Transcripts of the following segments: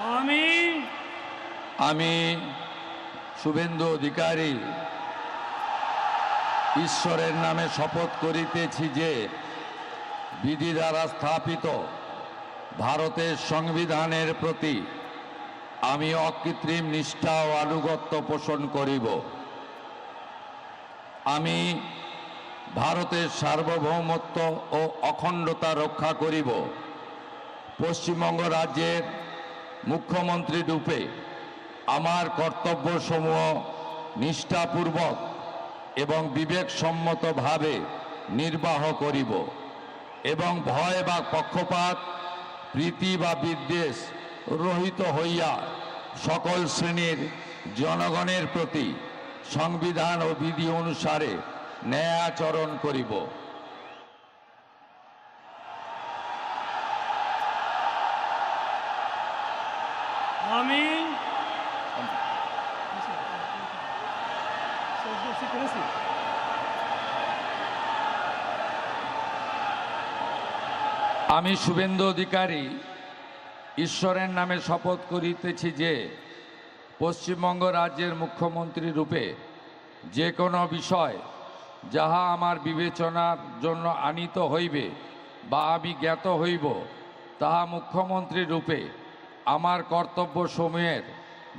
আমি আমি শুভেন্দু অধিকারী ঈশ্বরের নামে শপথ করিতেছি যে বিধি দ্বারা স্থাপিত ভারতের সংবিধানের প্রতি আমি অকৃত্রিম নিষ্ঠা ও আনুগত্য পোষণ করিব। আমি ভারতের সার্বভৌমত্ব ও অখণ্ডতা রক্ষা করিব। পশ্চিমবঙ্গ রাজ্যের মুখ্যমন্ত্রী রূপে আমার কর্তব্যসমূহ নিষ্ঠাপূর্বক এবং বিবেকসম্মতভাবে নির্বাহ করিব এবং ভয় বা পক্ষপাত, প্রীতি বা বিদ্বেষ রহিত হইয়া সকল শ্রেণীর জনগণের প্রতি সংবিধান ও বিধি অনুসারে ন্যায় আচরণ করিব। আমি আমি শুভেন্দু অধিকারী ঈশ্বরের নামে শপথ করিতেছি যে পশ্চিমবঙ্গ রাজ্যের মুখ্যমন্ত্রী রূপে যে কোনো বিষয় যাহা আমার বিবেচনার জন্য আনীত হইবে বা আমি জ্ঞাত হইব, তাহা মুখ্যমন্ত্রী রূপে আমার কর্তব্যসমূহের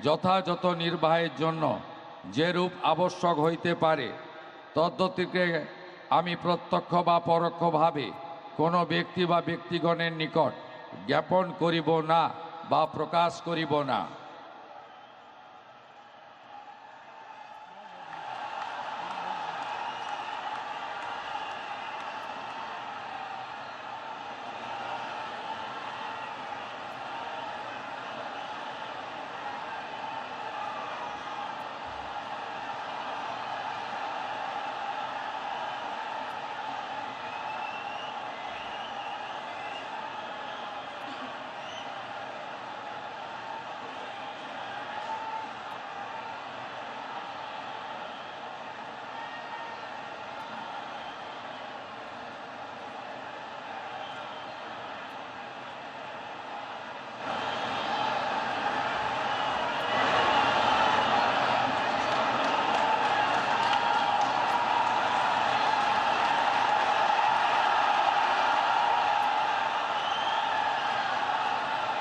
যথাযথ নির্বাহের জন্য যেরূপ আবশ্যক হইতে পারে তদ্গতিকে আমি প্রত্যক্ষ বা পরোক্ষভাবে কোনো ব্যক্তি বা ব্যক্তিগণের নিকট জ্ঞাপন করিব না বা প্রকাশ করিব না।